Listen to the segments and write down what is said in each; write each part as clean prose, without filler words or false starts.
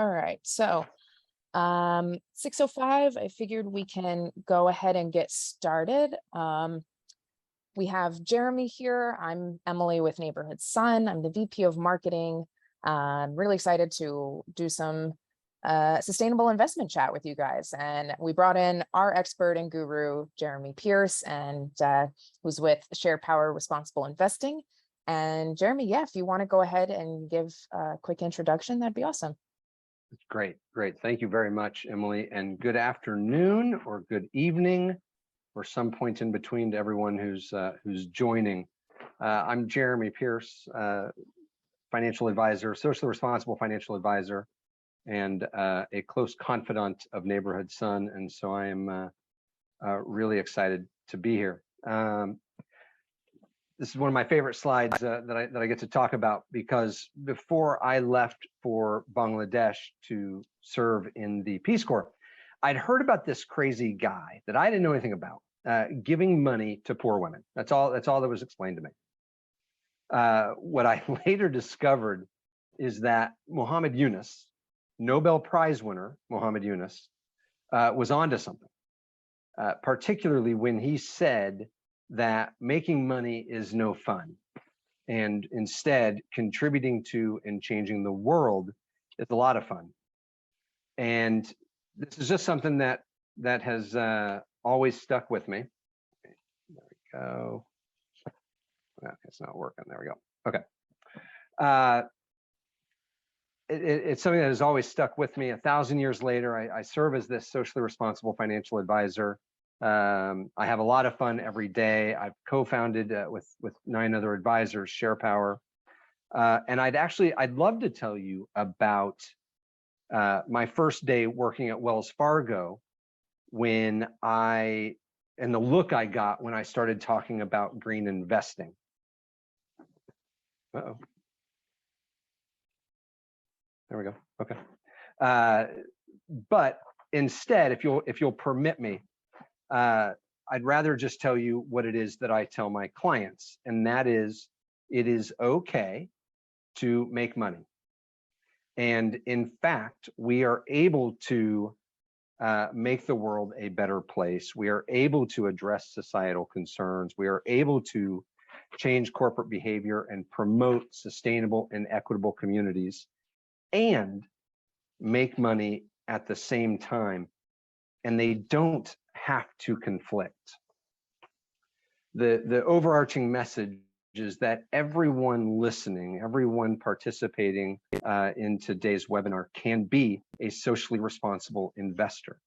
All right, so 6:05, I figured we can go ahead and get started. We have Jeremy here. I'm Emily with Neighborhood Sun. I'm the VP of Marketing. I'm really excited to do some sustainable investment chat with you guys. And we brought in our expert and guru, Jeremy Pearce, and who's with SharePower Responsible Investing. And Jeremy, yeah, if you want to go ahead and give a quick introduction, that'd be awesome. Great. Thank you very much, Emily, and good afternoon or good evening or some point in between to everyone who's joining. I'm Jeremy Pearce, financial advisor, socially responsible financial advisor, and a close confidant of Neighborhood Sun, and so I am really excited to be here. This is one of my favorite slides that I get to talk about, because before I left for Bangladesh to serve in the Peace Corps, I'd heard about this crazy guy that I didn't know anything about, giving money to poor women. That's all that was explained to me. What I later discovered is that Muhammad Yunus, Nobel Prize winner Muhammad Yunus, was onto something, particularly when he said that making money is no fun, and instead contributing to and changing the world is a lot of fun. And this is just something that has always stuck with me. There we go. Okay, it's not working. There we go. Okay. It's something that has always stuck with me. 1,000 years later, I serve as this socially responsible financial advisor. I have a lot of fun every day. I've co-founded with 9 other advisors, SharePower. And I'd love to tell you about my first day working at Wells Fargo, and the look I got when I started talking about green investing. Uh-oh. There we go. Okay. But instead, if you'll permit me, I'd rather just tell you what it is that I tell my clients, and that is, it is okay to make money. And in fact, we are able to make the world a better place. We are able to address societal concerns. We are able to change corporate behavior and promote sustainable and equitable communities, and make money at the same time. And they don't have to conflict. The overarching message is that everyone listening, everyone participating in today's webinar can be a socially responsible investor.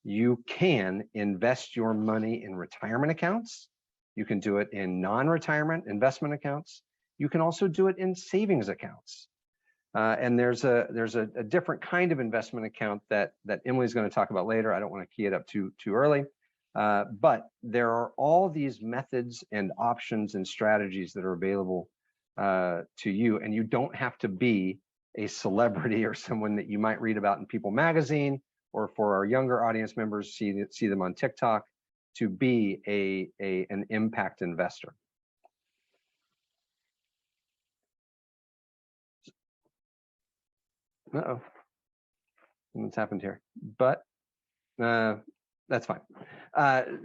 You can invest your money in retirement accounts. You can do it in non-retirement investment accounts. You can also do it in savings accounts. And there's a different kind of investment account that Emily's going to talk about later. I don't want to key it up too early, but there are all these methods and options and strategies that are available to you, and you don't have to be a celebrity or someone that you might read about in People magazine, or for our younger audience members, see them on TikTok, to be an impact investor. Uh-oh, what's happened here? But that's fine.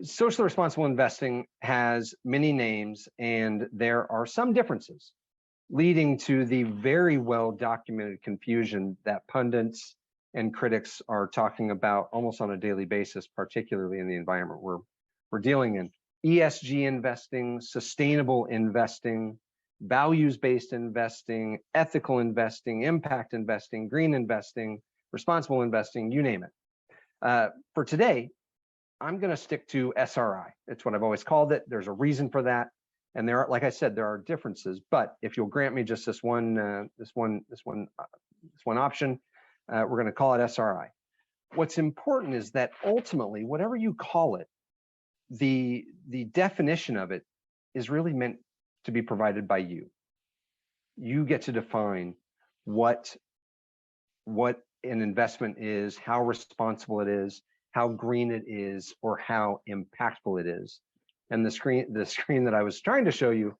Socially responsible investing has many names, and there are some differences, leading to the very well documented confusion that pundits and critics are talking about almost on a daily basis, particularly in the environment we're dealing in. ESG investing, sustainable investing, values-based investing, ethical investing, impact investing, green investing, responsible investing, you name it. For today, I'm going to stick to SRI. It's what I've always called it. There's a reason for that, and there are, like I said, there are differences. But if you'll grant me just this one option, we're going to call it SRI. What's important is that ultimately, whatever you call it, the definition of it is really meant to be provided by you. You get to define what an investment is, how responsible it is, how green it is, or how impactful it is. And the screen that I was trying to show you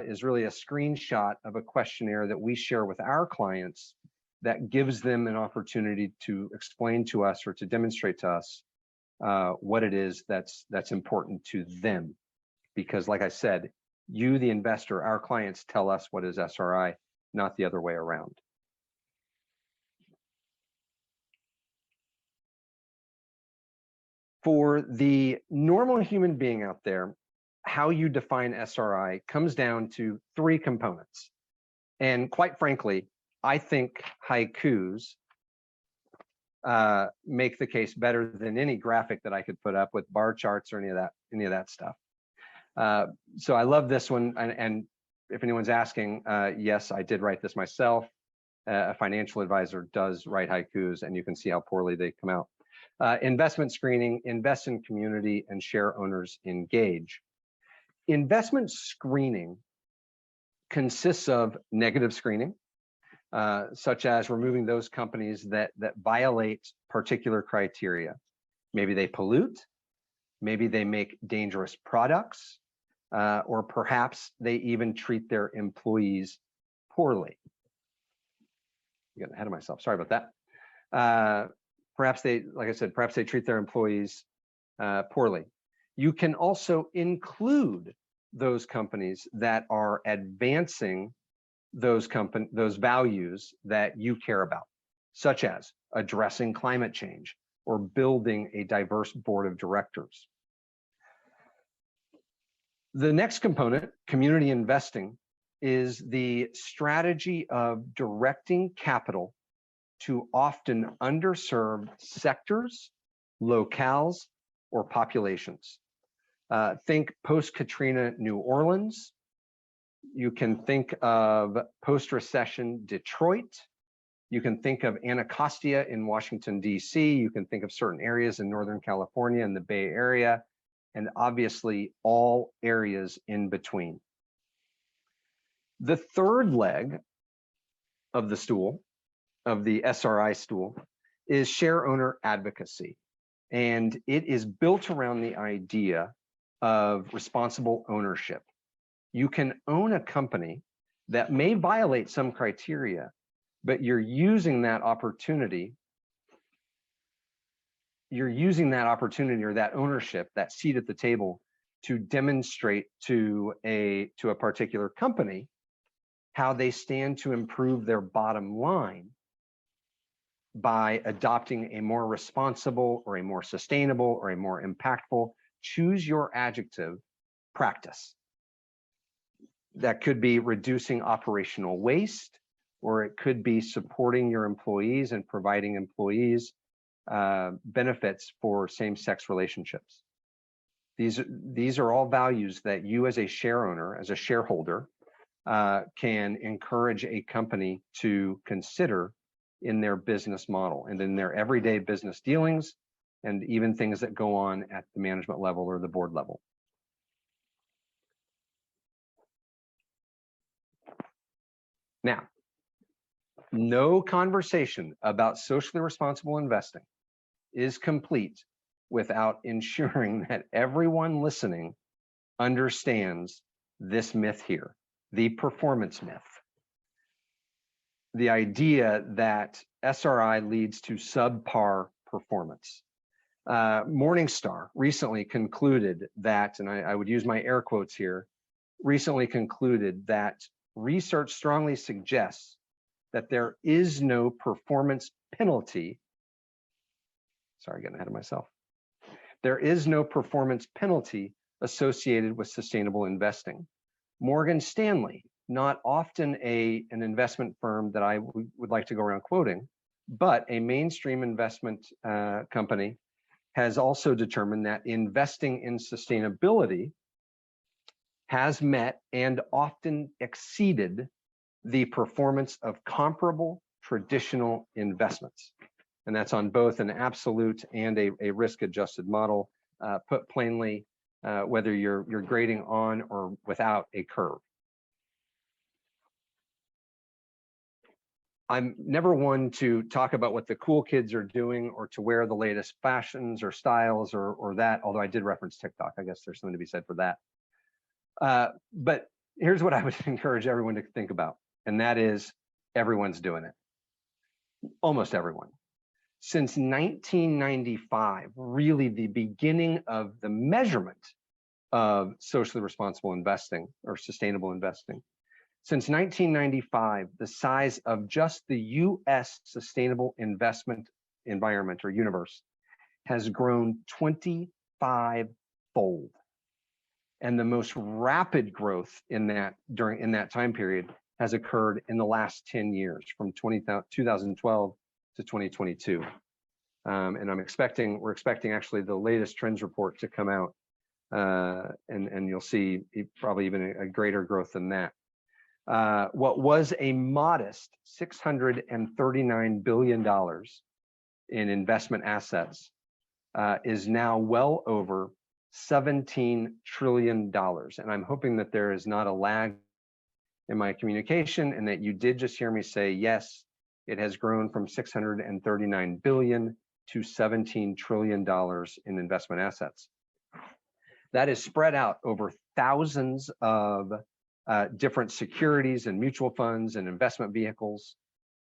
is really a screenshot of a questionnaire that we share with our clients that gives them an opportunity to explain to us or to demonstrate to us what it is that's important to them. Because like I said, you, the investor, our clients tell us what is SRI, not the other way around. For the normal human being out there, how you define SRI comes down to 3 components. And quite frankly, I think haikus make the case better than any graphic that I could put up with bar charts or any of that stuff. So I love this one. And if anyone's asking, yes, I did write this myself. A financial advisor does write haikus, and you can see how poorly they come out. Investment screening, invest in community, and share owners engage. Investment screening consists of negative screening, such as removing those companies that violate particular criteria. Maybe they pollute, maybe they make dangerous products, or perhaps they even treat their employees poorly. I'm getting ahead of myself, sorry about that. Perhaps they, like I said, perhaps they treat their employees poorly. You can also include those companies that are advancing those values that you care about, such as addressing climate change or building a diverse board of directors. The next component, community investing, is the strategy of directing capital to often underserved sectors, locales, or populations. Think post-Katrina New Orleans. You can think of post-recession Detroit. You can think of Anacostia in Washington, D.C. You can think of certain areas in Northern California and the Bay Area, and obviously all areas in between. The third leg of the stool, of the SRI stool, is share owner advocacy. And it is built around the idea of responsible ownership. You can own a company that may violate some criteria, but you're using that opportunity or that ownership, that seat at the table, to demonstrate to a particular company how they stand to improve their bottom line by adopting a more responsible or a more sustainable or a more impactful, choose your adjective, practice. That could be reducing operational waste, or it could be supporting your employees and providing employees benefits for same-sex relationships. These are all values that you as a share owner, as a shareholder, can encourage a company to consider in their business model and in their everyday business dealings, and even things that go on at the management level or the board level. Now, no conversation about socially responsible investing is complete without ensuring that everyone listening understands this myth here, the performance myth. The idea that SRI leads to subpar performance. Morningstar recently concluded that, and I would use my air quotes here, recently concluded that research strongly suggests that there is no performance penalty. Sorry, getting ahead of myself. There is no performance penalty associated with sustainable investing. Morgan Stanley, not often an investment firm that I would like to go around quoting, but a mainstream investment company, has also determined that investing in sustainability has met and often exceeded the performance of comparable traditional investments. And that's on both an absolute and a risk-adjusted model, put plainly, whether you're grading on or without a curve. I'm never one to talk about what the cool kids are doing or to wear the latest fashions or styles or that, although I did reference TikTok. I guess there's something to be said for that. But here's what I would encourage everyone to think about, and that is everyone's doing it. almost everyone. Since 1995, really the beginning of the measurement of socially responsible investing or sustainable investing. Since 1995, the size of just the US sustainable investment environment or universe has grown 25-fold. And the most rapid growth in that time period has occurred in the last 10 years, from 2012 to 2022. And we're expecting actually the latest trends report to come out, and you'll see probably even a greater growth than that. What was a modest $639 billion in investment assets is now well over $17 trillion. And I'm hoping that there is not a lag in my communication and that you did just hear me say, yes, it has grown from 639 billion to $17 trillion in investment assets. That is spread out over thousands of different securities and mutual funds and investment vehicles.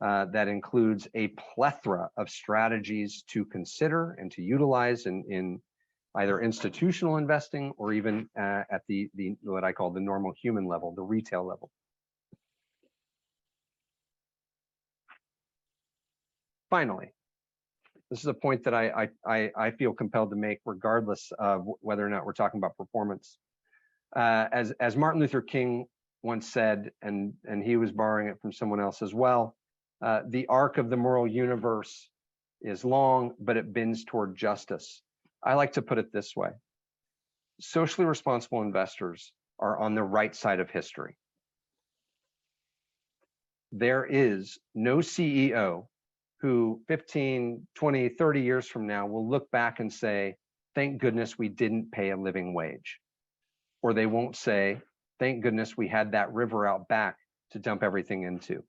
That includes a plethora of strategies to consider and to utilize in either institutional investing or even at the what I call the normal human level, the retail level. Finally, this is a point that I feel compelled to make, regardless of whether or not we're talking about performance. As Martin Luther King once said, and he was borrowing it from someone else as well, the arc of the moral universe is long, but it bends toward justice. I like to put it this way: socially responsible investors are on the right side of history. There is no CEO who 15, 20, 30 years from now will look back and say, thank goodness we didn't pay a living wage. Or they won't say, thank goodness we had that river out back to dump everything into.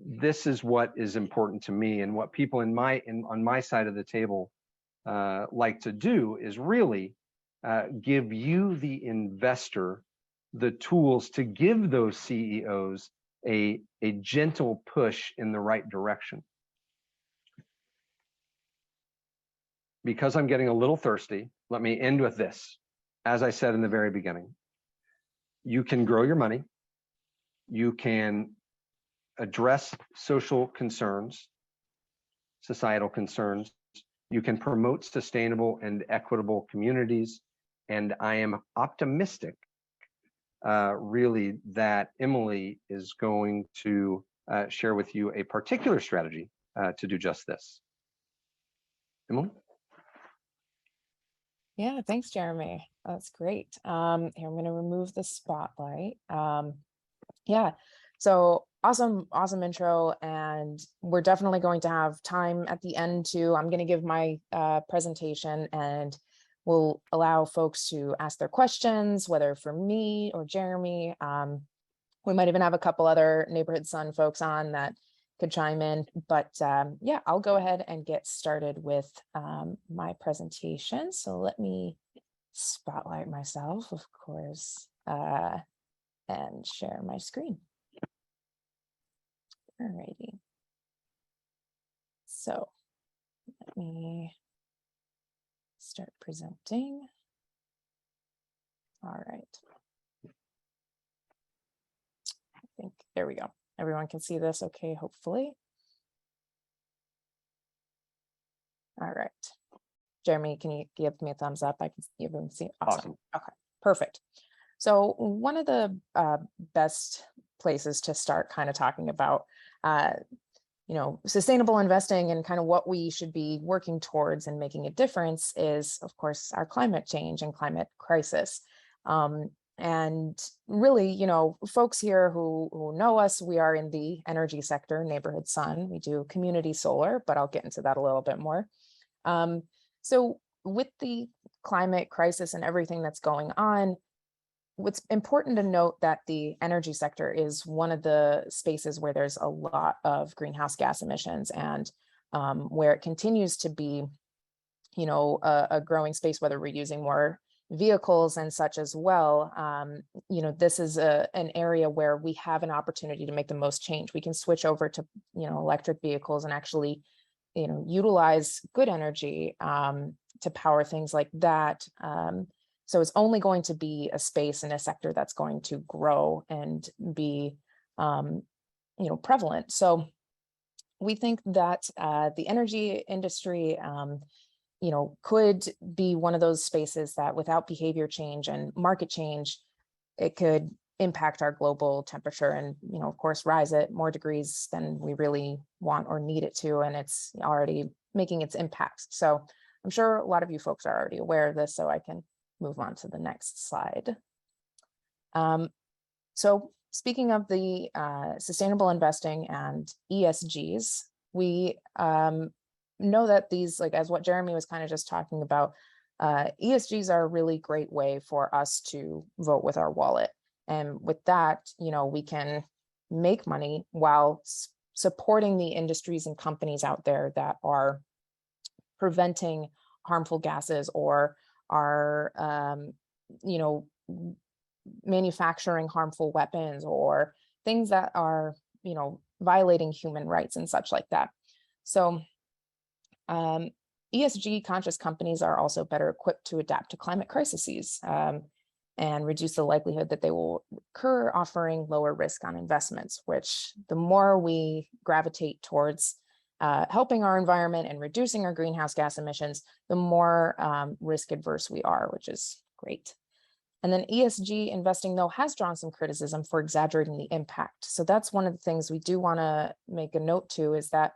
This is what is important to me, and what people on my side of the table like to do is really give you, the investor, the tools to give those CEOs a gentle push in the right direction. Because I'm getting a little thirsty, let me end with this. As I said in the very beginning, you can grow your money, you can address social concerns, societal concerns, you can promote sustainable and equitable communities, and I am optimistic really that Emily is going to share with you a particular strategy to do just this. Emily? Yeah, thanks, Jeremy. That's great. Here, I'm going to remove the spotlight. Yeah, so awesome intro, and we're definitely going to have time at the end too. I'm going to give my presentation, and we'll allow folks to ask their questions, whether for me or Jeremy. We might even have a couple other Neighborhood Sun folks on that could chime in, but yeah, I'll go ahead and get started with my presentation. So let me spotlight myself, of course, and share my screen. Alrighty. So let me start presenting. All right. I think there we go. Everyone can see this okay, hopefully. All right. Jeremy, can you give me a thumbs up? I can even see. Awesome. Okay, perfect. So one of the best places to start kind of talking about sustainable investing and kind of what we should be working towards and making a difference is, of course, our climate change and climate crisis. And really, folks here who know us, we are in the energy sector, Neighborhood Sun. We do community solar, but I'll get into that a little bit more. So with the climate crisis and everything that's going on, what's important to note that the energy sector is one of the spaces where there's a lot of greenhouse gas emissions, and where it continues to be, a growing space, whether we're using more vehicles and such as well, this is an area where we have an opportunity to make the most change. We can switch over to, electric vehicles and actually, utilize good energy to power things like that. So it's only going to be a space and a sector that's going to grow and be, prevalent. So we think that the energy industry, could be one of those spaces that without behavior change and market change, it could impact our global temperature and, of course, rise it more degrees than we really want or need it to. And it's already making its impact. So I'm sure a lot of you folks are already aware of this, so I can move on to the next slide. So speaking of the sustainable investing and ESGs, we know that these, like as what Jeremy was kind of just talking about, ESGs are a really great way for us to vote with our wallet. And with that, we can make money while supporting the industries and companies out there that are preventing harmful gases or are, manufacturing harmful weapons or things that are, violating human rights and such like that. So ESG conscious companies are also better equipped to adapt to climate crises and reduce the likelihood that they will occur, offering lower risk on investments, which the more we gravitate towards helping our environment and reducing our greenhouse gas emissions, the more risk adverse we are, which is great. And then ESG investing, though, has drawn some criticism for exaggerating the impact. So that's one of the things we do want to make a note to, is that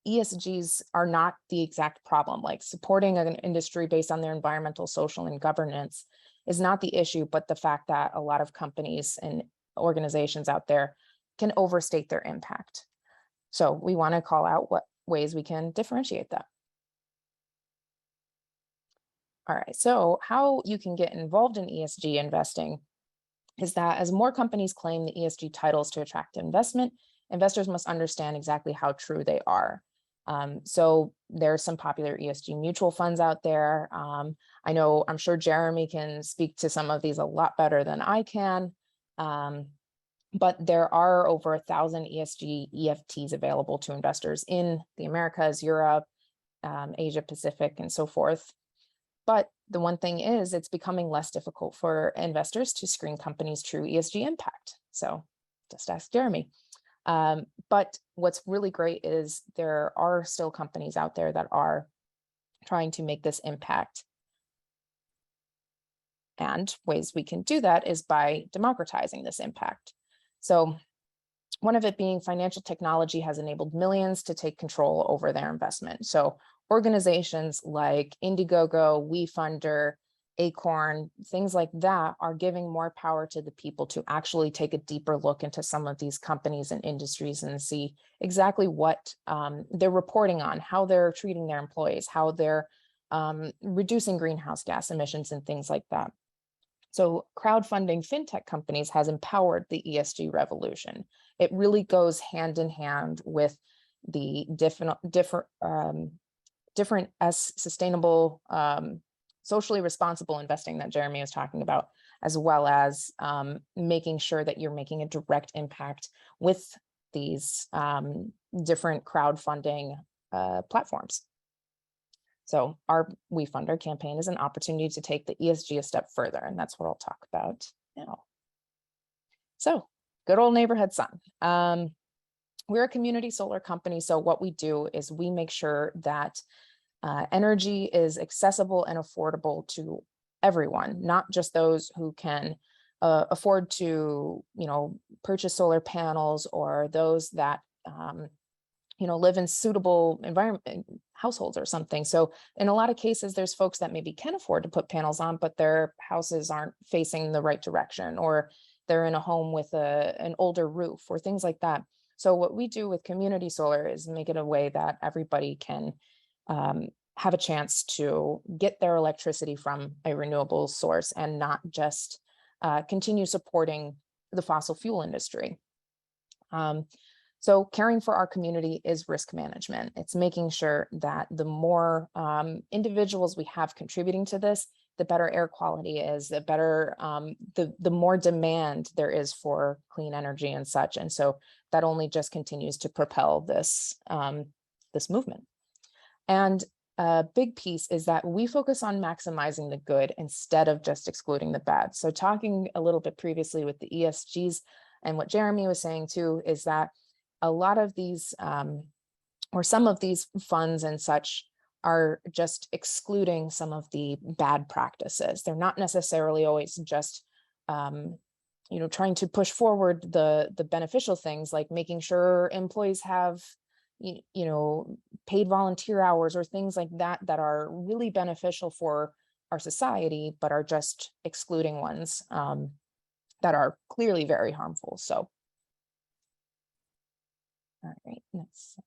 ESGs are not the exact problem. Like supporting an industry based on their environmental, social, and governance is not the issue, but the fact that a lot of companies and organizations out there can overstate their impact. So we want to call out what ways we can differentiate that. All right, so how you can get involved in ESG investing is that as more companies claim the ESG titles to attract investment, investors must understand exactly how true they are. So there's some popular ESG mutual funds out there. I'm sure Jeremy can speak to some of these a lot better than I can. But there are over 1,000 ESG EFTs available to investors in the Americas, Europe, Asia Pacific, and so forth. But the one thing is, it's becoming less difficult for investors to screen companies' true ESG impact. So just ask Jeremy. But what's really great is there are still companies out there that are trying to make this impact. And ways we can do that is by democratizing this impact. So one of it being financial technology has enabled millions to take control over their investment. So organizations like Indiegogo, Wefunder, Acorn, things like that are giving more power to the people to actually take a deeper look into some of these companies and industries and see exactly what they're reporting on, how they're treating their employees, how they're reducing greenhouse gas emissions and things like that. So crowdfunding fintech companies has empowered the ESG revolution. It really goes hand in hand with the different sustainable, socially responsible investing that Jeremy was talking about, as well as making sure that you're making a direct impact with these different crowdfunding platforms. So our Wefunder campaign is an opportunity to take the ESG a step further, and that's what I'll talk about now. So good old neighborhood sun. We're a community solar company, so what we do is we make sure that energy is accessible and affordable to everyone, not just those who can afford to, purchase solar panels, or those that live in suitable environment households or something. So in a lot of cases, there's folks that maybe can afford to put panels on, but their houses aren't facing the right direction, or they're in a home with an older roof or things like that. So what we do with community solar is make it a way that everybody can have a chance to get their electricity from a renewable source and not just continue supporting the fossil fuel industry. So caring for our community is risk management. It's making sure that the more individuals we have contributing to this, the better air quality is, the better, the more demand there is for clean energy and such. And so that only just continues to propel this, this movement. And a big piece is that we focus on maximizing the good instead of just excluding the bad. So talking a little bit previously with the ESGs and what Jeremy was saying too, is that a lot of these, or some of these funds and such are just excluding some of the bad practices. They're not necessarily always just, trying to push forward the beneficial things, like making sure employees have, paid volunteer hours or things like that, that are really beneficial for our society, but are just excluding ones that are clearly very harmful. So, all right, next slide.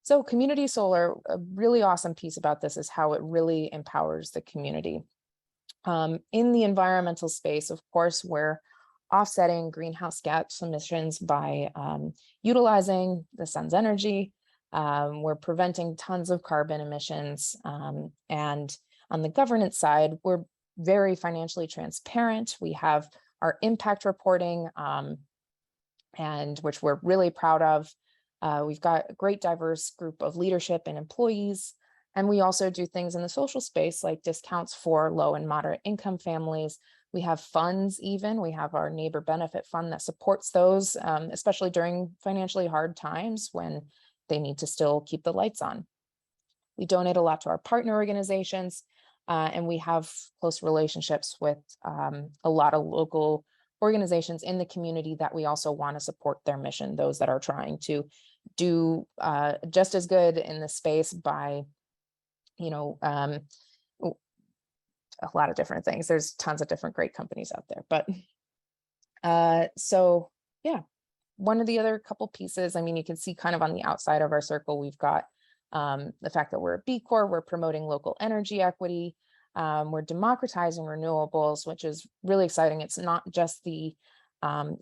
So community solar, a really awesome piece about this is how it really empowers the community. In the environmental space, of course, we're offsetting greenhouse gas emissions by utilizing the sun's energy. We're preventing tons of carbon emissions. And on the governance side, we're very financially transparent. We have our impact reporting, and which we're really proud of. We've got a great diverse group of leadership and employees. And we also do things in the social space, like discounts for low and moderate income families. We have funds even. We have our neighbor benefit fund that supports those, especially during financially hard times when they need to still keep the lights on. We donate a lot to our partner organizations, and we have close relationships with a lot of local organizations in the community that we also want to support their mission, those that are trying to do just as good in the space by, a lot of different things. There's tons of different great companies out there, but so yeah, one of the other couple pieces, I mean, you can see kind of on the outside of our circle, we've got the fact that we're a B Corp, we're promoting local energy equity, we're democratizing renewables, which is really exciting. It's not just the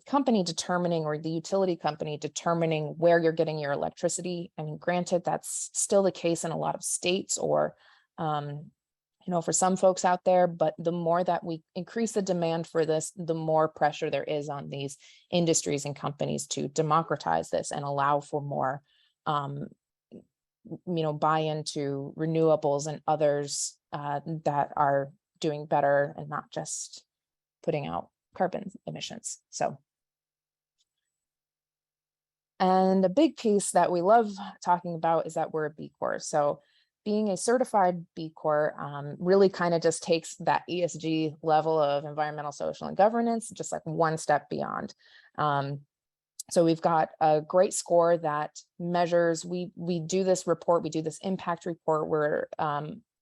company determining, or the utility company determining where you're getting your electricity. I mean, granted, that's still the case in a lot of states, or for some folks out there, but the more that we increase the demand for this, the more pressure there is on these industries and companies to democratize this and allow for more buy into renewables and others that are doing better and not just putting out carbon emissions. So, and a big piece that we love talking about is that we're a B Corp. So being a certified B Corp really kind of just takes that ESG level of environmental, social, and governance just like one step beyond. So we've got a great score that measures, we do this report, we do this impact report. We're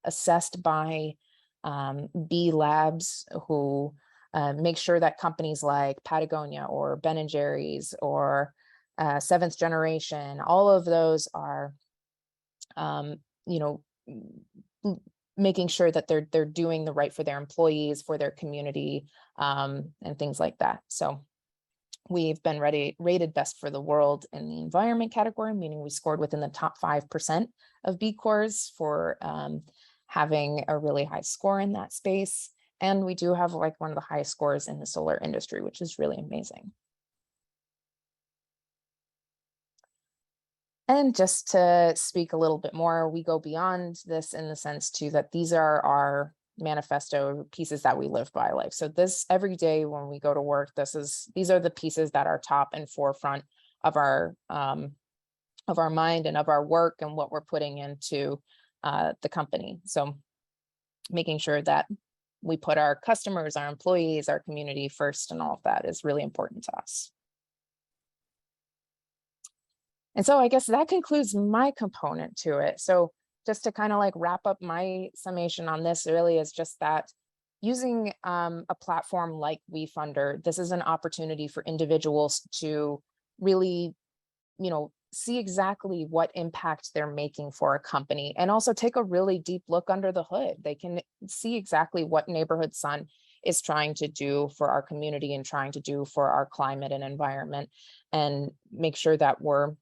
assessed by B Labs, who make sure that companies like Patagonia or Ben & Jerry's or Seventh Generation, all of those are, making sure that they're doing the right for their employees, for their community, and things like that. So we've been rated best for the world in the environment category, meaning we scored within the top 5% of B Corps for having a really high score in that space. And we do have like one of the highest scores in the solar industry, which is really amazing. And just to speak a little bit more, we go beyond this in the sense too that these are our manifesto pieces that we live by. Like, so this every day when we go to work, these are the pieces that are top and forefront of our mind and of our work and what we're putting into the company. So making sure that we put our customers, our employees, our community first, and all of that is really important to us. And so I guess that concludes my component to it. So just to kind of like wrap up my summation on this really is just that using a platform like Wefunder, this is an opportunity for individuals to really, see exactly what impact they're making for a company, and also take a really deep look under the hood. They can see exactly what Neighborhood Sun is trying to do for our community and trying to do for our climate and environment, and make sure that we're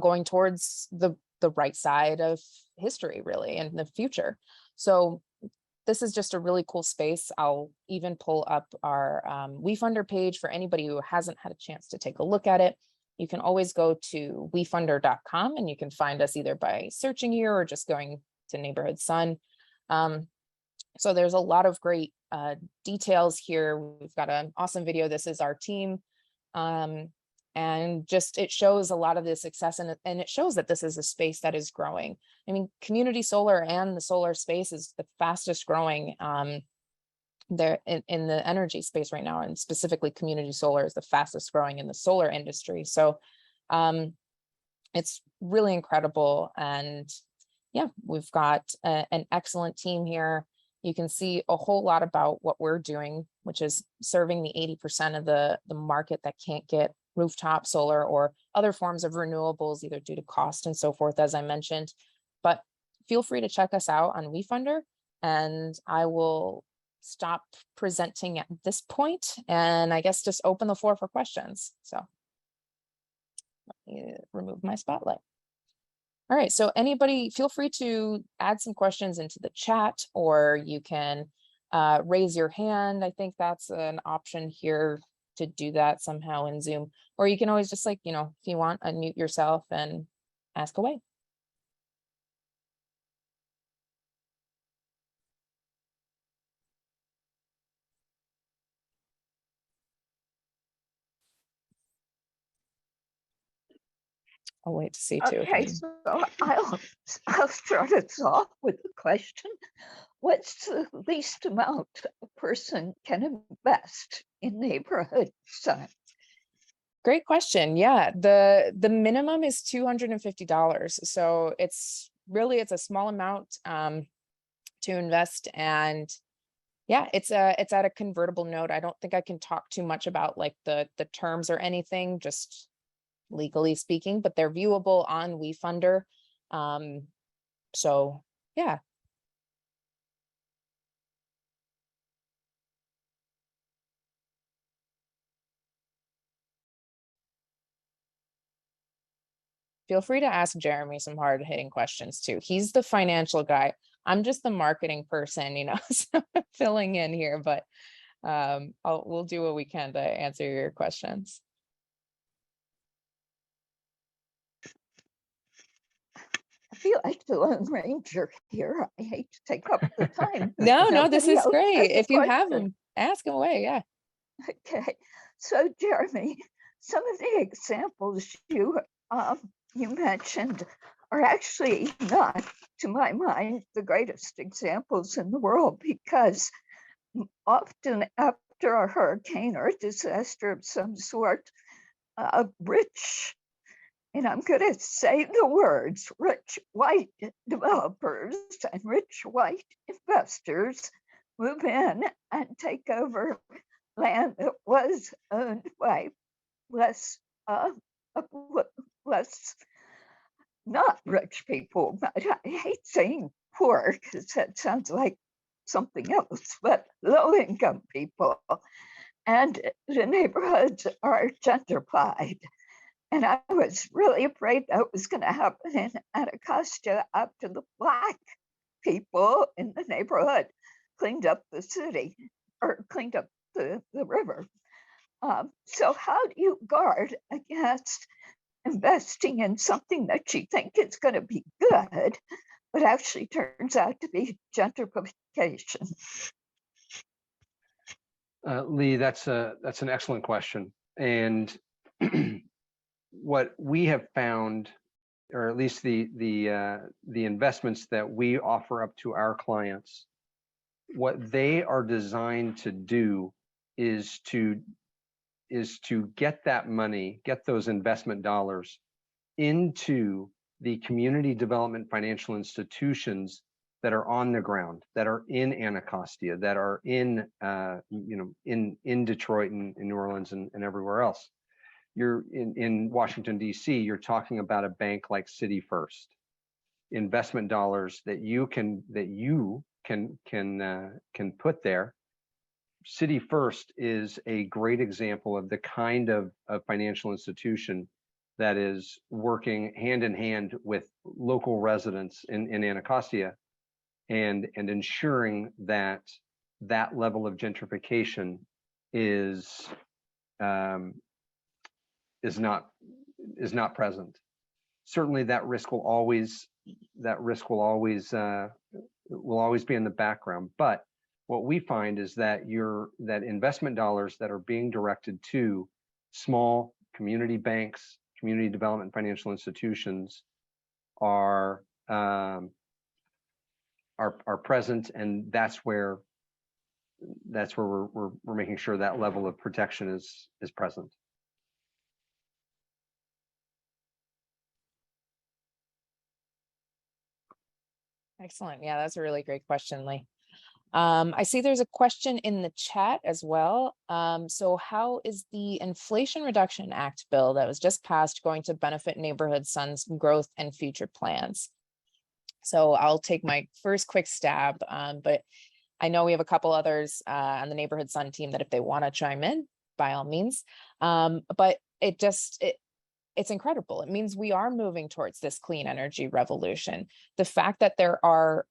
going towards the right side of history really in the future. So this is just a really cool space. I'll even pull up our Wefunder page for anybody who hasn't had a chance to take a look at it. You can always go to wefunder.com and you can find us either by searching here or just going to Neighborhood Sun. So there's a lot of great details here. We've got an awesome video. This is our team. And just it shows a lot of the success, and it shows that this is a space that is growing. I mean, community solar and the solar space is the fastest growing there in the energy space right now, and specifically community solar is the fastest growing in the solar industry. So it's really incredible. And yeah, we've got an excellent team here. You can see a whole lot about what we're doing, which is serving the 80% of the market that can't get rooftop solar or other forms of renewables, either due to cost and so forth, as I mentioned. But feel free to check us out on Wefunder, and I will stop presenting at this point, and I guess just open the floor for questions. So let me remove my spotlight. All right, so anybody feel free to add some questions into the chat, or you can raise your hand. I think that's an option here to do that somehow in Zoom, or you can always just, like, if you want, unmute yourself and ask away. I'll wait to see too. Okay, so I'll start us off with the question: what's the least amount a person can invest in Neighborhood Sun? Great question. Yeah, the minimum is $250. So it's a small amount to invest, and yeah, it's at a convertible note. I don't think I can talk too much about like the terms or anything, just legally speaking, but they're viewable on Wefunder. So yeah. Feel free to ask Jeremy some hard-hitting questions too. He's the financial guy. I'm just the marketing person, so filling in here, but we'll do what we can to answer your questions. I feel like the Lone Ranger here. I hate to take up the time. No, this is great. If you have them, ask them away. Yeah. Okay. So, Jeremy, some of the examples you mentioned are actually not, to my mind, the greatest examples in the world, because often after a hurricane or a disaster of some sort, rich, and I'm going to say the words, rich white developers and rich white investors move in and take over land that was owned by less not rich people. But I hate saying poor because that sounds like something else, but low-income people. And the neighborhoods are gentrified. And I was really afraid that was going to happen in Anacostia after the Black people in the neighborhood cleaned up the city, or cleaned up the river. So how do you guard against investing in something that you think is going to be good, but actually turns out to be gentrification? Lee, that's an excellent question. And what we have found, or at least the investments that we offer up to our clients, what they are designed to do is to get that money, get those investment dollars into the community development financial institutions that are on the ground, that are in Anacostia, that are in in Detroit and in New Orleans and everywhere else. You're in Washington, D.C., you're talking about a bank like City First, investment dollars that you can put there. City First is a great example of the kind of financial institution that is working hand in hand with local residents in Anacostia and ensuring that that level of gentrification is not present. Certainly, that risk will always be in the background. But what we find is that that investment dollars that are being directed to small community banks, community development financial institutions are present, and that's where we're making sure that level of protection is present. Excellent. Yeah, that's a really great question, Lee. I see there's a question in the chat as well. So how is the Inflation Reduction Act bill that was just passed going to benefit Neighborhood Sun's growth and future plans? So I'll take my first quick stab, but I know we have a couple others on the Neighborhood Sun team that if they want to chime in, by all means. But it's incredible. It means we are moving towards this clean energy revolution. The fact that there are,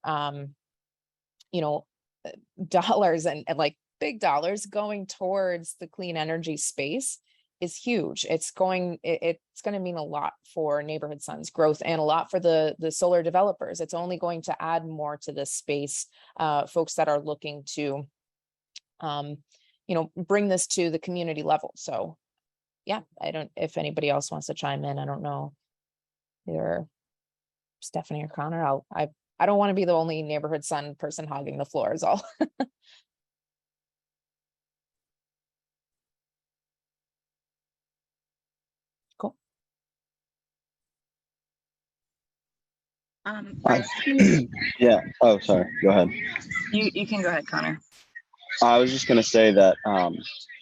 dollars and like big dollars going towards the clean energy space is huge. It's going to mean a lot for Neighborhood Sun's growth and a lot for the solar developers. It's only going to add more to this space, folks that are looking to, bring this to the community level. So yeah, if anybody else wants to chime in, I don't know, either Stephanie or Connor. I don't want to be the only Neighborhood Sun person hogging the floor is all. Cool. Yeah. Oh, sorry. Go ahead. You can go ahead, Connor. I was just going to say that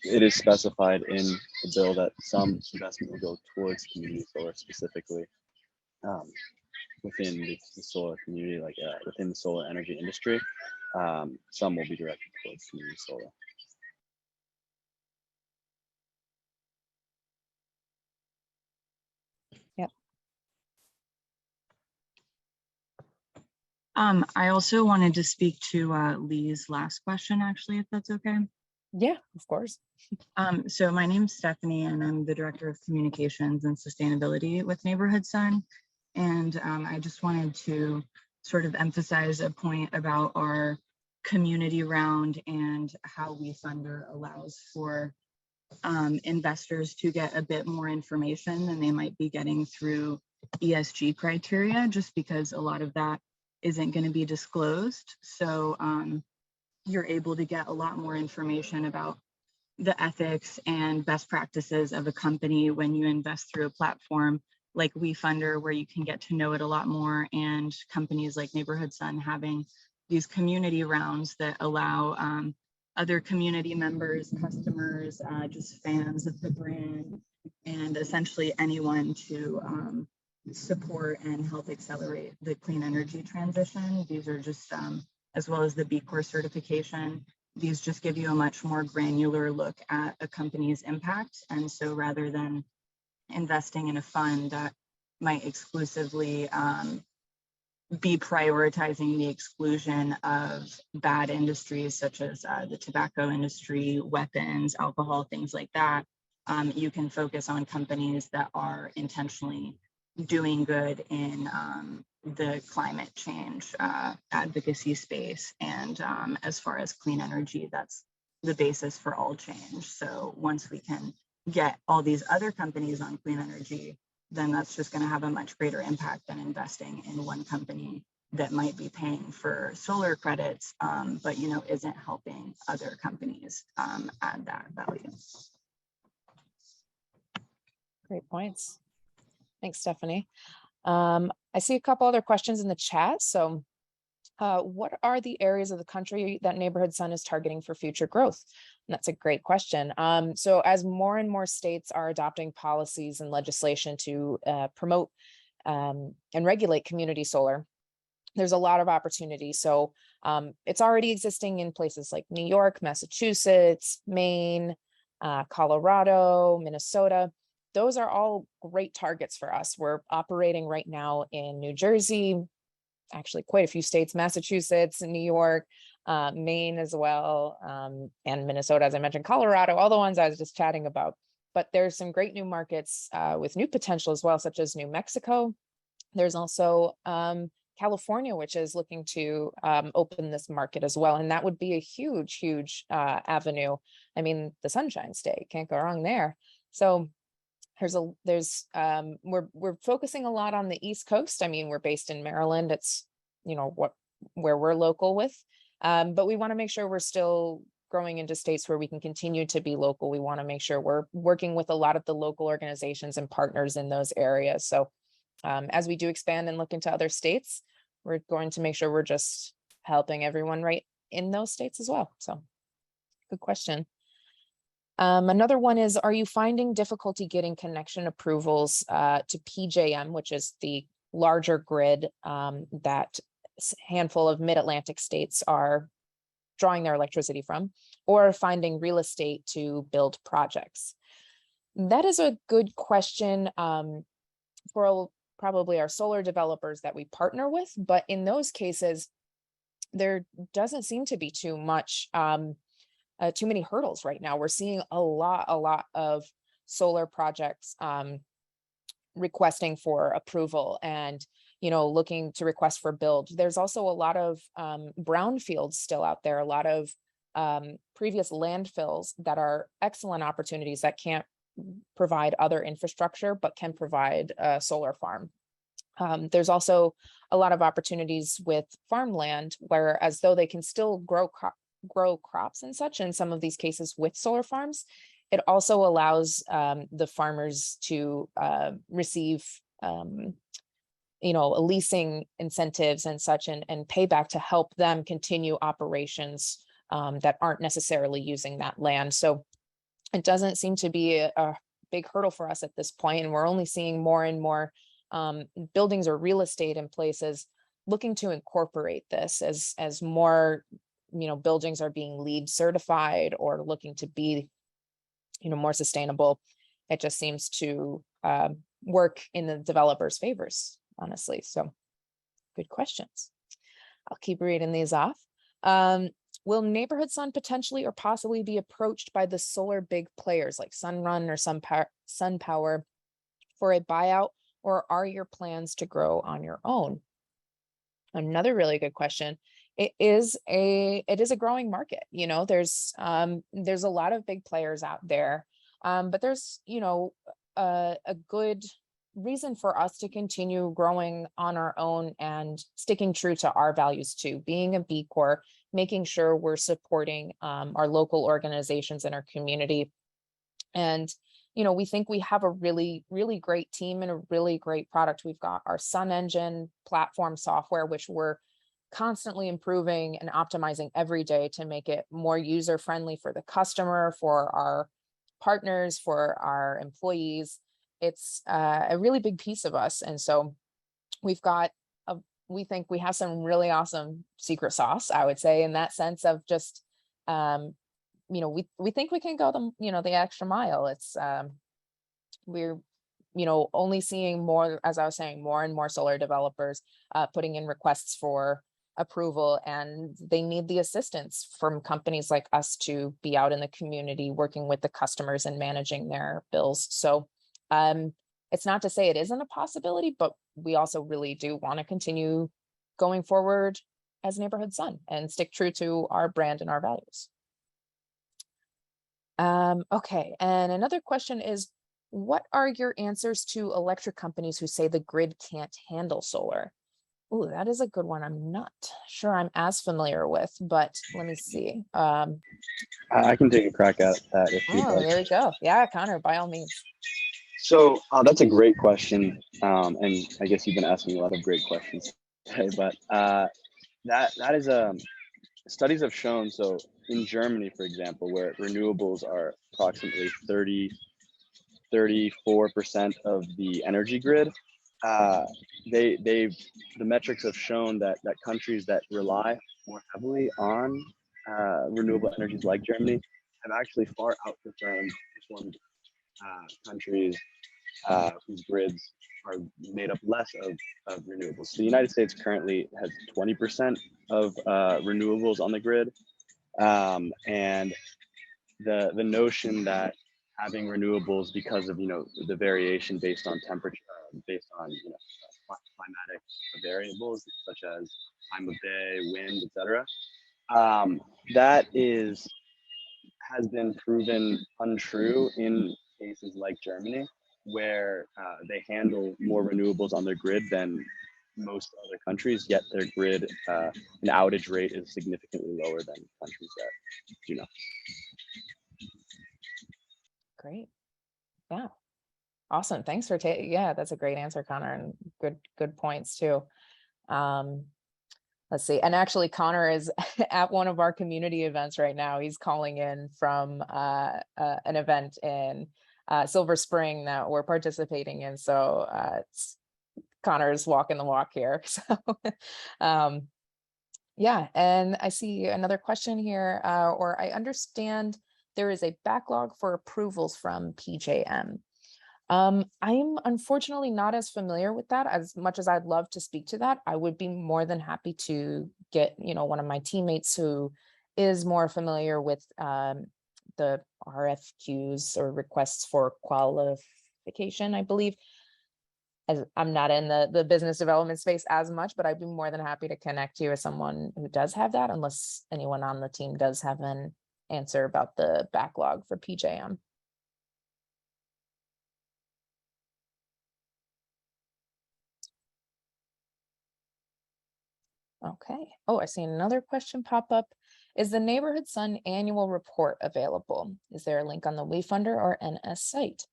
it is specified in the bill that some investment will go towards community solar specifically within the solar community, like within the solar energy industry. Some will be directed towards community solar. Yep. I also wanted to speak to Lee's last question, actually, if that's okay. Yeah, of course. So my name's Stephanie, and I'm the Director of Communications and Sustainability with Neighborhood Sun. And I just wanted to sort of emphasize a point about our community round and how Wefunder allows for investors to get a bit more information than they might be getting through ESG criteria, just because a lot of that isn't going to be disclosed. So you're able to get a lot more information about the ethics and best practices of a company when you invest through a platform like Wefunder, where you can get to know it a lot more, and companies like Neighborhood Sun having these community rounds that allow other community members, customers, just fans of the brand, and essentially anyone to support and help accelerate the clean energy transition. These are just, as well as the B Corp certification, these just give you a much more granular look at a company's impact. And so rather than investing in a fund that might exclusively be prioritizing the exclusion of bad industries such as the tobacco industry, weapons, alcohol, things like that, you can focus on companies that are intentionally doing good in the climate change advocacy space. And as far as clean energy, that's the basis for all change. So once we can get all these other companies on clean energy, then that's just going to have a much greater impact than investing in one company that might be paying for solar credits, but isn't helping other companies add that value. Great points. Thanks, Stephanie. I see a couple other questions in the chat. So what are the areas of the country that Neighborhood Sun is targeting for future growth? And that's a great question. So as more and more states are adopting policies and legislation to promote and regulate community solar, there's a lot of opportunity. So it's already existing in places like New York, Massachusetts, Maine, Colorado, Minnesota. Those are all great targets for us. We're operating right now in New Jersey, actually quite a few states, Massachusetts, New York, Maine as well, and Minnesota, as I mentioned, Colorado, all the ones I was just chatting about. But there's some great new markets with new potential as well, such as New Mexico. There's also California, which is looking to open this market as well. And that would be a huge, huge avenue. I mean, the Sunshine State, can't go wrong there. So we're focusing a lot on the East Coast. I mean, we're based in Maryland. It's, where we're local with, but we want to make sure we're still growing into states where we can continue to be local. We want to make sure we're working with a lot of the local organizations and partners in those areas. So as we do expand and look into other states, we're going to make sure we're just helping everyone right in those states as well. So good question. Another one is, are you finding difficulty getting connection approvals to PJM, which is the larger grid that a handful of mid-Atlantic states are drawing their electricity from, or finding real estate to build projects? That is a good question for probably our solar developers that we partner with, but in those cases, there doesn't seem to be too many hurdles right now. We're seeing a lot of solar projects requesting for approval and looking to request for build. There's also a lot of brownfields still out there, a lot of previous landfills that are excellent opportunities that can't provide other infrastructure but can provide a solar farm. There's also a lot of opportunities with farmland where, as though they can still grow crops and such in some of these cases with solar farms, it also allows the farmers to receive leasing incentives and such, and payback to help them continue operations that aren't necessarily using that land. So it doesn't seem to be a big hurdle for us at this point, and we're only seeing more and more buildings or real estate in places looking to incorporate this as more buildings are being LEED certified or looking to be more sustainable. It just seems to work in the developers' favors, honestly. So good questions. I'll keep reading these off. Will Neighborhood Sun potentially or possibly be approached by the solar big players like Sunrun or SunPower for a buyout, or are your plans to grow on your own? Another really good question. It is a growing market. There's a lot of big players out there, but there's a good reason for us to continue growing on our own and sticking true to our values too, being a B Corp, making sure we're supporting our local organizations in our community. And we think we have a really, really great team and a really great product. We've got our Sun Engine platform software, which we're constantly improving and optimizing every day to make it more user-friendly for the customer, for our partners, for our employees. It's a really big piece of us. And so we think we have some really awesome secret sauce, I would say, in that sense of just, we think we can go the extra mile. It's we're only seeing more, as I was saying, more and more solar developers putting in requests for approval, and they need the assistance from companies like us to be out in the community working with the customers and managing their bills. So it's not to say it isn't a possibility, but we also really do want to continue going forward as Neighborhood Sun and stick true to our brand and our values. Okay, and another question is, what are your answers to electric companies who say the grid can't handle solar? Oh, that is a good one. I'm not sure I'm as familiar with, but let me see. I can take a crack at that if you'd like. There we go. Yeah, Connor, by all means. So that's a great question. And I guess you've been asking a lot of great questions today, but that is studies have shown. So in Germany, for example, where renewables are approximately 34% of the energy grid, the metrics have shown that countries that rely more heavily on renewable energies like Germany have actually far outperformed countries whose grids are made up less of renewables. So the United States currently has 20% of renewables on the grid. And the notion that having renewables because of, the variation based on temperature, based on, climatic variables such as time of day, wind, etc. That has been proven untrue in cases like Germany, where they handle more renewables on their grid than most other countries, yet their grid an outage rate is significantly lower than countries that do not. Great. Yeah. Awesome. Thanks for taking, yeah, that's a great answer, Connor, and good points too. Let's see. And actually Connor is at one of our community events right now. He's calling in from an event in Silver Spring that we're participating in. So Connor's walking the walk here. So yeah, and I see another question here, or I understand there is a backlog for approvals from PJM. I'm unfortunately not as familiar with that. As much as I'd love to speak to that, I would be more than happy to get, one of my teammates who is more familiar with the RFQs or requests for qualification, I believe. As I'm not in the business development space as much, but I'd be more than happy to connect you with someone who does have that, unless anyone on the team does have an answer about the backlog for PJM. Okay. Oh, I see another question pop up. Is the Neighborhood Sun annual report available? Is there a link on the Wefunder or NS site?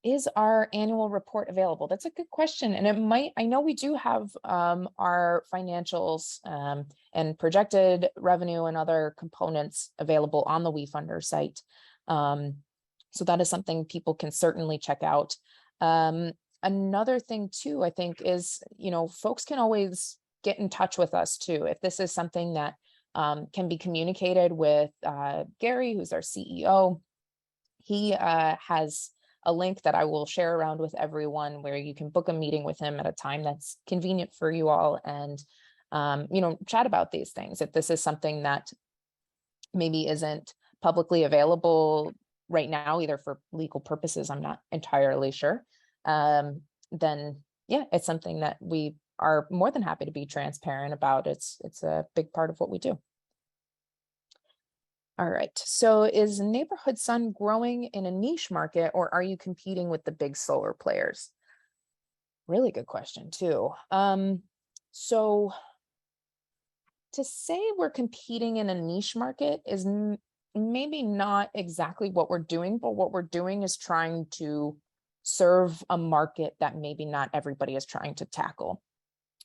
Is our annual report available? That's a good question. And it might, I know we do have our financials and projected revenue and other components available on the Wefunder site. So that is something people can certainly check out. Another thing too, I think is, folks can always get in touch with us too. If this is something that can be communicated with Gary, who's our CEO, he has a link that I will share around with everyone where you can book a meeting with him at a time that's convenient for you all and, chat about these things. If this is something that maybe isn't publicly available right now, either for legal purposes, I'm not entirely sure, then yeah, it's something that we are more than happy to be transparent about. It's a big part of what we do. All right, so is Neighborhood Sun growing in a niche market, or are you competing with the big solar players? Really good question too. So to say we're competing in a niche market is maybe not exactly what we're doing, but what we're doing is trying to serve a market that maybe not everybody is trying to tackle.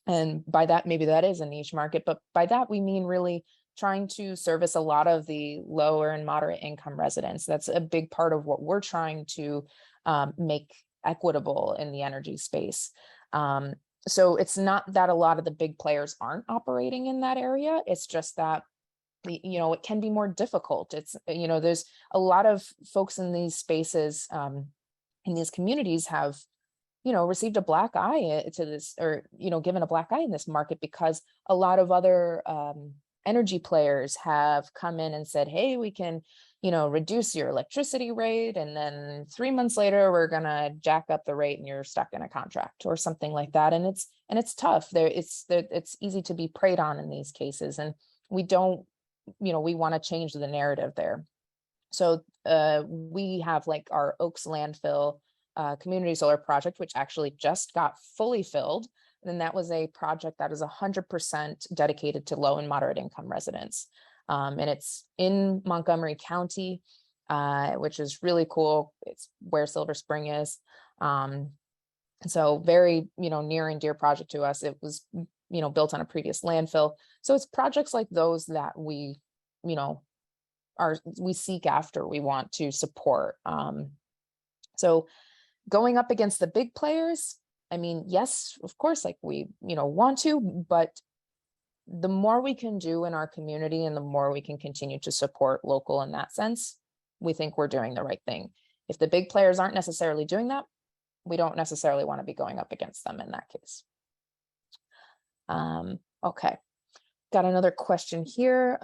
And by that, maybe that is a niche market, but by that we mean really trying to service a lot of the lower and moderate income residents. That's a big part of what we're trying to make equitable in the energy space. So it's not that a lot of the big players aren't operating in that area. It's just that, it can be more difficult. It's, there's a lot of folks in these spaces, in these communities have, received a black eye to this, or, given a black eye in this market because a lot of other energy players have come in and said, hey, we can, reduce your electricity rate. And then 3 months later, we're going to jack up the rate and you're stuck in a contract or something like that. And it's tough there. It's easy to be preyed on in these cases. And we don't, we want to change the narrative there. So we have like our Oaks landfill community solar project, which actually just got fully filled. And that was a project that is 100% dedicated to low and moderate income residents. And it's in Montgomery County, which is really cool. It's where Silver Spring is. So very, near and dear project to us. It was, built on a previous landfill. So it's projects like those that we, we seek after, we want to support. So going up against the big players, I mean, yes, of course, like we, want to, but the more we can do in our community and the more we can continue to support local in that sense, we think we're doing the right thing. If the big players aren't necessarily doing that, we don't necessarily want to be going up against them in that case. Okay, got another question here.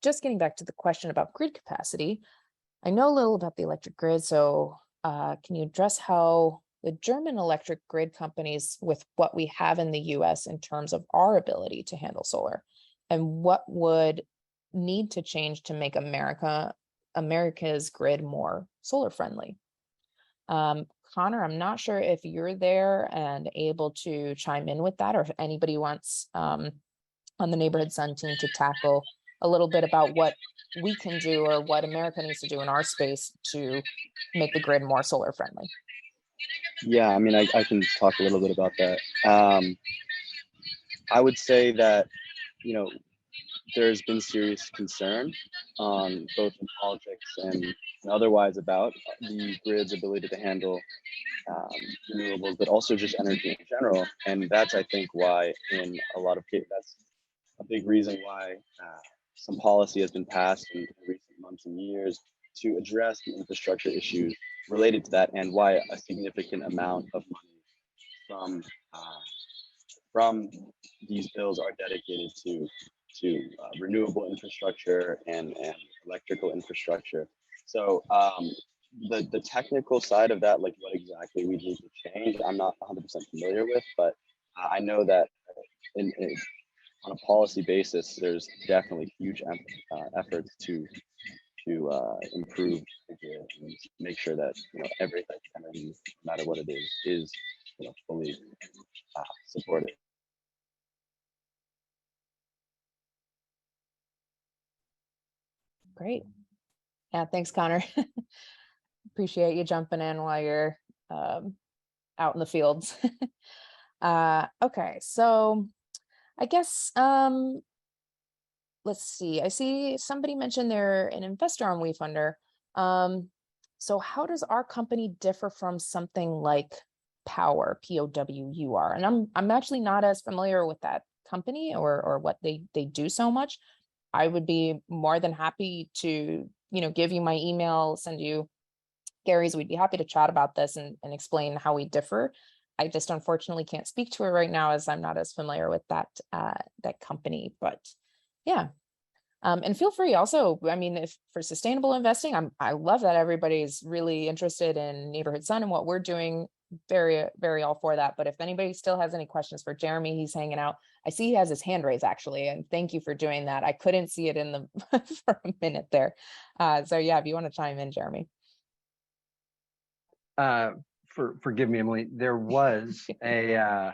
Just getting back to the question about grid capacity. I know a little about the electric grid, so can you address how the German electric grid companies with what we have in the US in terms of our ability to handle solar, and what would need to change to make America's grid more solar friendly? Connor, I'm not sure if you're there and able to chime in with that, or if anybody wants on the Neighborhood Sun team to tackle a little bit about what we can do or what America needs to do in our space to make the grid more solar friendly. Yeah, I mean, I can talk a little bit about that. I would say that, you know, there's been serious concern on both in politics and otherwise about the grid's ability to handle renewables, but also just energy in general. And that's, I think, why in a lot of cases, that's a big reason why some policy has been passed in recent months and years to address the infrastructure issues related to that, and why a significant amount of money from these bills are dedicated to renewable infrastructure and electrical infrastructure. So the technical side of that, like what exactly we need to change, I'm not 100% familiar with, but I know that on a policy basis, there's definitely huge efforts to improve the grid and make sure that, you know, every type of energy, no matter what it is, you know, fully supported. Great. Yeah, thanks, Connor. Appreciate you jumping in while you're out in the fields. Okay, so I guess let's see. I see somebody mentioned they're an investor on Wefunder. So how does our company differ from something like Power, P-O-W-U-R? And I'm actually not as familiar with that company or what they do so much. I would be more than happy to, you know, give you my email, send you Gary's. We'd be happy to chat about this and explain how we differ. I just unfortunately can't speak to it right now as I'm not as familiar with that company, but yeah. And feel free also, I mean, if for sustainable investing, I love that everybody's really interested in Neighborhood Sun and what we're doing. Very, very all for that. But if anybody still has any questions for Jeremy, he's hanging out. I see he has his hand raised actually, and thank you for doing that. I couldn't see it in the for a minute there. So yeah, if you want to chime in, Jeremy. Forgive me, Emily. There was I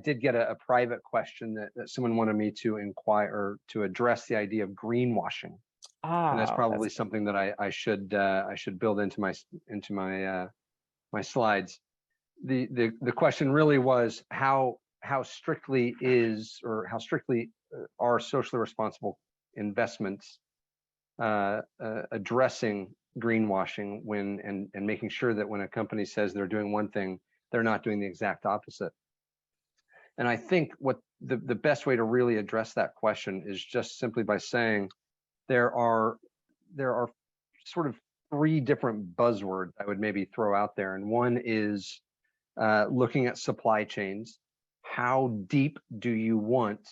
did get a private question that someone wanted me to inquire or to address the idea of greenwashing, and that's probably something that I should build into my slides. The question really was how strictly are socially responsible investments addressing greenwashing and making sure that when a company says they're doing one thing, they're not doing the exact opposite. And I think what the best way to really address that question is just simply by saying there are sort of three different buzzwords I would maybe throw out there. And one is looking at supply chains. How deep do you want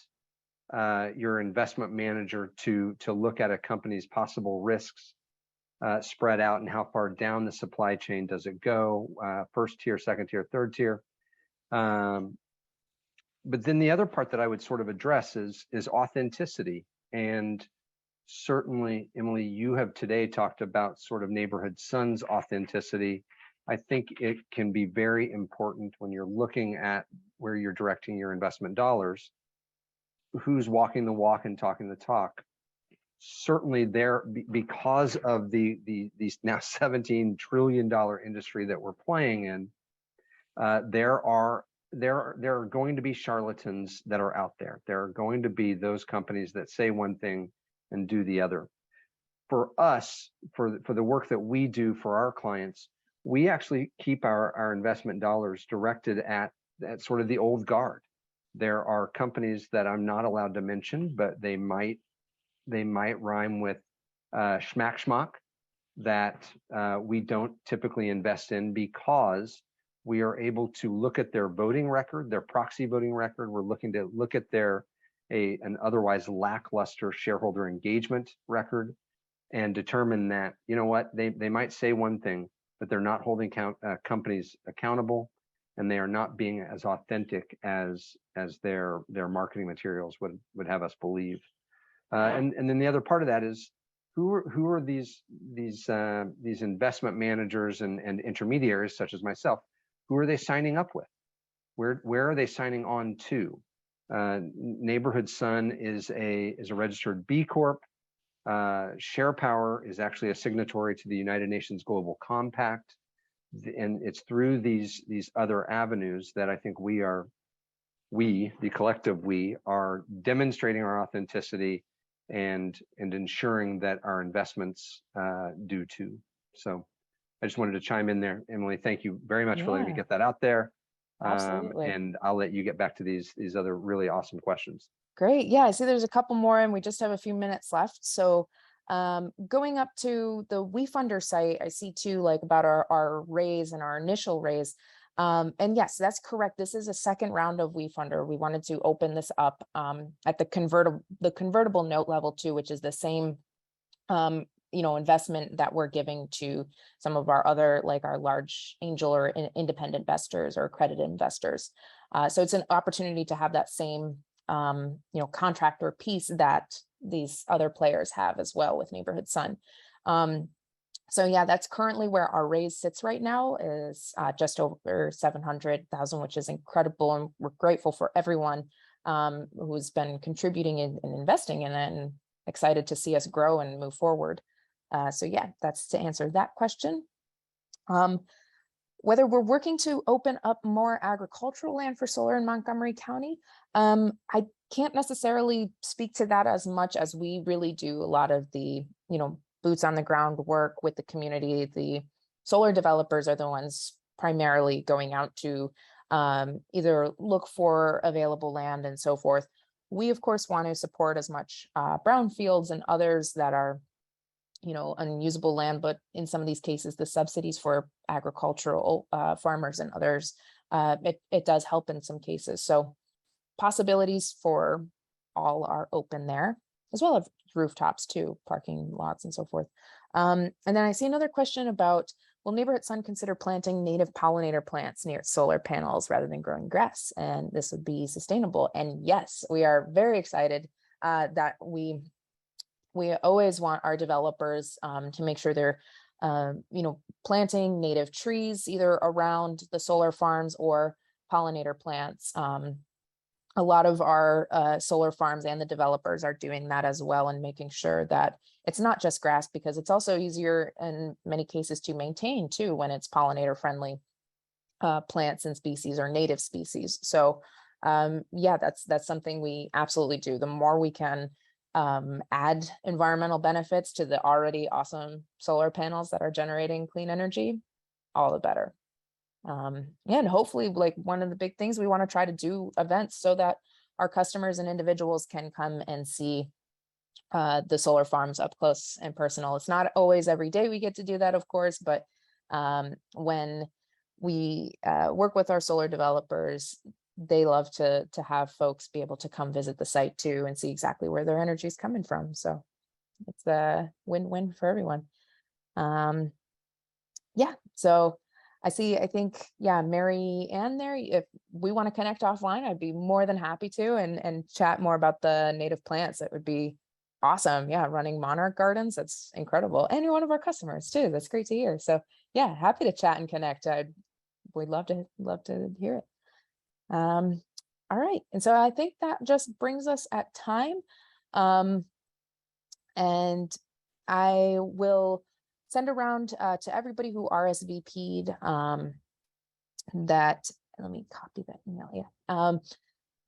your investment manager to look at a company's possible risks spread out, and how far down the supply chain does it go? First tier, second tier, third tier. But then the other part that I would sort of address is authenticity. And certainly, Emily, you have today talked about sort of Neighborhood Sun's authenticity. I think it can be very important when you're looking at where you're directing your investment dollars, who's walking the walk and talking the talk. Certainly there, because of these now $17 trillion industry that we're playing in, there are going to be charlatans that are out there. There are going to be those companies that say one thing and do the other. For us, for the work that we do for our clients, we actually keep our investment dollars directed at sort of the old guard. There are companies that I'm not allowed to mention, but they might rhyme with schmack schmock that we don't typically invest in because We are able to look at their voting record, their proxy voting record. We're looking to look at an otherwise lackluster shareholder engagement record and determine that, you know what, they might say one thing, but they're not holding companies accountable, and they are not being as authentic as their marketing materials would have us believe. And then the other part of that is who are these investment managers and intermediaries such as myself? Who are they signing up with? Where are they signing on to? Neighborhood Sun is a registered B Corp. SharePower is actually a signatory to the United Nations Global Compact, and it's through these other avenues that I think the collective we are demonstrating our authenticity and ensuring that our investments do too. So I just wanted to chime in there, Emily. Thank you very much for letting me get that out there. Absolutely. And I'll let you get back to these other really awesome questions. Great. Yeah, I see there's a couple more and we just have a few minutes left. So going up to the Wefunder site, I see too, like about our raise and our initial raise. And yes, that's correct. This is a second round of Wefunder. We wanted to open this up at the convertible note level too, which is the same investment that we're giving to some of our other, like our large angel or independent investors or accredited investors. So it's an opportunity to have that same contractor piece that these other players have as well with Neighborhood Sun. So yeah, that's currently where our raise sits right now, is just over 700,000, which is incredible, and we're grateful for everyone who's been contributing and investing in it, and excited to see us grow and move forward. So yeah, that's to answer that question. Whether we're working to open up more agricultural land for solar in Montgomery County, I can't necessarily speak to that as much, as we really do a lot of the, boots on the ground work with the community. The solar developers are the ones primarily going out to either look for available land and so forth. We, of course, want to support as much brownfields and others that are unusable land, but in some of these cases, the subsidies for agricultural farmers and others, it does help in some cases. So possibilities for all are open there, as well as rooftops too, parking lots and so forth. And then I see another question about, will Neighborhood Sun consider planting native pollinator plants near solar panels rather than growing grass? And this would be sustainable. And yes, we are very excited that we always want our developers to make sure they're, planting native trees either around the solar farms or pollinator plants. A lot of our solar farms and the developers are doing that as well, and making sure that it's not just grass, because it's also easier in many cases to maintain too when it's pollinator friendly plants and species or native species. So yeah, that's something we absolutely do. The more we can add environmental benefits to the already awesome solar panels that are generating clean energy, all the better. Yeah, and hopefully, like, one of the big things we want to try to do events so that our customers and individuals can come and see the solar farms up close and personal. It's not always every day we get to do that, of course, but when we work with our solar developers, they love to have folks be able to come visit the site too and see exactly where their energy is coming from. So it's a win-win for everyone. Yeah, so I think, yeah, Mary Ann there, if we want to connect offline, I'd be more than happy to and chat more about the native plants. It would be awesome. Yeah, running monarch gardens, that's incredible. And you're one of our customers too. That's great to hear. So yeah, happy to chat and connect. We'd love to hear it. All right. And so I think that just brings us at time. And I will send around to everybody who RSVP'd that, let me copy that email. Yeah.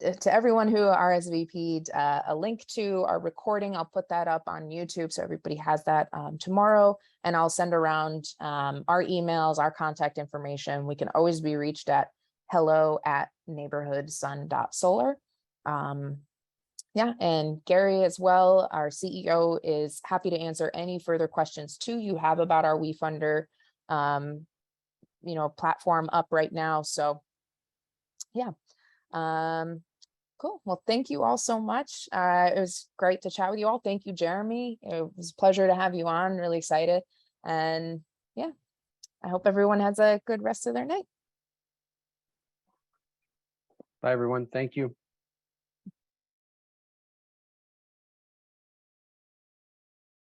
To everyone who RSVP'd a link to our recording. I'll put that up on YouTube so everybody has that tomorrow. And I'll send around our emails, our contact information. We can always be reached at hello@neighborhoodsun.solar. Yeah, and Gary as well, our CEO, is happy to answer any further questions too you have about our Wefunder platform up right now. So yeah. Cool. Well, thank you all so much. It was great to chat with you all. Thank you, Jeremy. It was a pleasure to have you on. Really excited. And yeah, I hope everyone has a good rest of their night. Bye, everyone. Thank you.